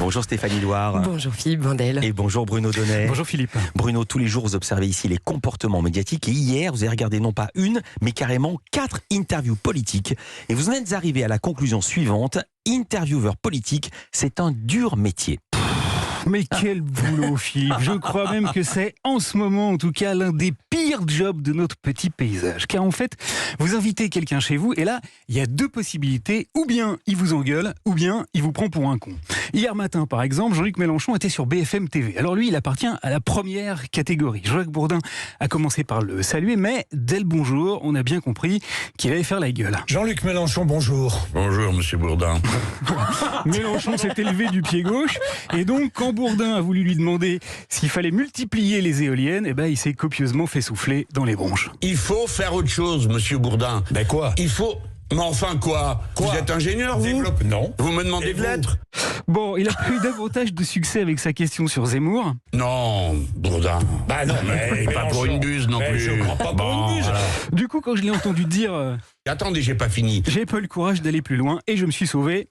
Bonjour Stéphanie Loire. Bonjour Philippe Vandel. Et bonjour Bruno Donnet. Bonjour Philippe. Bruno, tous les jours vous observez ici les comportements médiatiques et hier vous avez regardé non pas une mais carrément 4 interviews politiques et vous en êtes arrivé à la conclusion suivante: intervieweur politique, c'est un dur métier. Mais quel boulot Philippe. Je crois même que c'est en ce moment en tout cas l'un des pires jobs de notre petit paysage. Car en fait, vous invitez quelqu'un chez vous et là, il y a 2 possibilités. Ou bien il vous engueule, ou bien il vous prend pour un con. Hier matin par exemple, Jean-Luc Mélenchon était sur BFM TV. Alors lui, il appartient à la première catégorie. Jacques Bourdin a commencé par le saluer, mais dès le bonjour, on a bien compris qu'il allait faire la gueule. Jean-Luc Mélenchon, bonjour. Bonjour, monsieur Bourdin. Mélenchon s'est élevé du pied gauche et donc quand Bourdin a voulu lui demander s'il fallait multiplier les éoliennes, eh ben, il s'est copieusement fait souffler dans les bronches. Il faut faire autre chose, monsieur Bourdin. Mais quoi? Il faut... Mais enfin quoi? Vous êtes ingénieur, vous? Non. Vous me demandez de l'être? Bon, il a pas eu davantage de succès avec sa question sur Zemmour. Non, Bourdin. Bah non, mais Pas pour une buse non plus. Je crois pas pour une buse. alors. Du coup, quand je l'ai entendu dire Attendez, j'ai pas fini. j'ai pas eu le courage d'aller plus loin et je me suis sauvé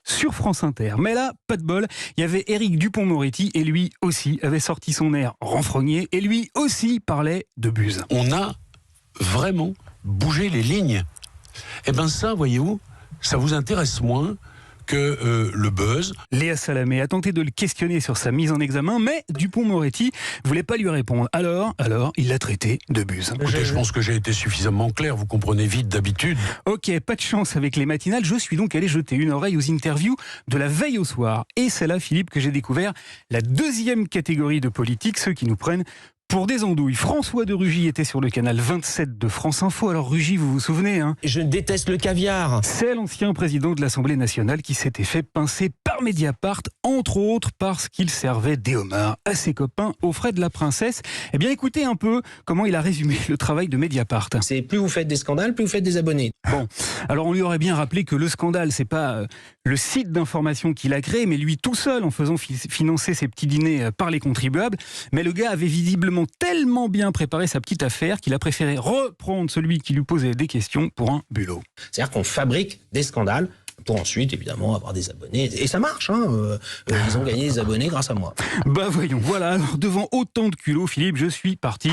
sur France Inter. Mais là, pas de bol, il y avait Éric Dupond-Moretti et lui aussi avait sorti son air renfrogné et lui aussi parlait de buse. On a vraiment bougé les lignes. Eh bien ça, voyez-vous, ça vous intéresse moins que le buzz. Léa Salamé a tenté de le questionner sur sa mise en examen, mais Dupond-Moretti voulait pas lui répondre. Alors, il l'a traité de buse. Écoutez, je pense que j'ai été suffisamment clair, vous comprenez vite d'habitude. Ok, pas de chance avec les matinales, je suis donc allé jeter une oreille aux interviews de la veille au soir. Et c'est là, Philippe, que j'ai découvert la 2e catégorie de politiques, ceux qui nous prennent pour des andouilles. François de Rugy était sur le canal 27 de France Info. Alors Rugy, vous vous souvenez, hein? Je déteste le caviar. C'est l'ancien président de l'Assemblée nationale qui s'était fait pincer par Mediapart, entre autres parce qu'il servait des homards à ses copains aux frais de la princesse. Eh bien, écoutez un peu comment il a résumé le travail de Mediapart. C'est plus vous faites des scandales, plus vous faites des abonnés. Bon, alors on lui aurait bien rappelé que le scandale, c'est pas le site d'information qu'il a créé, mais lui tout seul en faisant financer ses petits dîners par les contribuables. Mais le gars avait visiblement tellement bien préparé sa petite affaire qu'il a préféré reprendre celui qui lui posait des questions pour un bulot. C'est-à-dire qu'on fabrique des scandales pour ensuite, évidemment, avoir des abonnés. Et ça marche, hein. Ils ont gagné des abonnés grâce à moi. Bah voyons, voilà, alors devant autant de culot, Philippe, je suis parti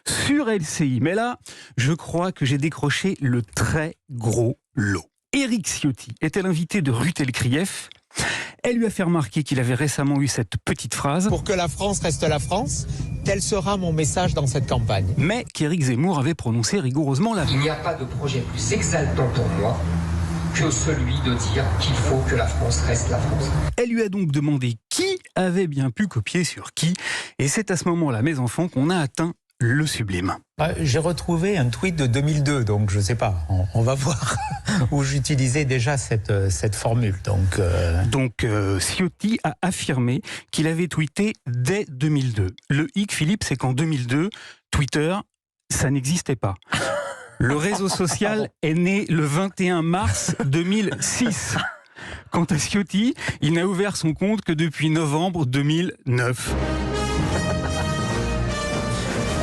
sur LCI. Mais là, je crois que j'ai décroché le très gros lot. Éric Ciotti était l'invité de Ruth Elkrief. Elle lui a fait remarquer qu'il avait récemment eu cette petite phrase. Pour que la France reste la France, tel sera mon message dans cette campagne. Mais qu'Éric Zemmour avait prononcé rigoureusement la Il n'y a pas de projet plus exaltant pour moi que celui de dire qu'il faut que la France reste la France. Elle lui a donc demandé qui avait bien pu copier sur qui. Et c'est à ce moment-là, mes enfants, qu'on a atteint le sublime. J'ai retrouvé un tweet de 2002, donc je sais pas, on va voir, où j'utilisais déjà cette formule. Donc Ciotti a affirmé qu'il avait tweeté dès 2002. Le hic, Philippe, c'est qu'en 2002, Twitter, ça n'existait pas. Le réseau social est né le 21 mars 2006. Quant à Ciotti, il n'a ouvert son compte que depuis novembre 2009.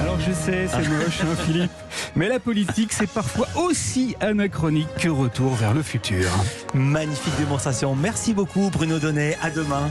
Alors je sais, c'est moche, hein, Philippe, mais la politique, c'est parfois aussi anachronique que Retour vers le futur. Magnifique démonstration. Merci beaucoup Bruno Donnet. À demain.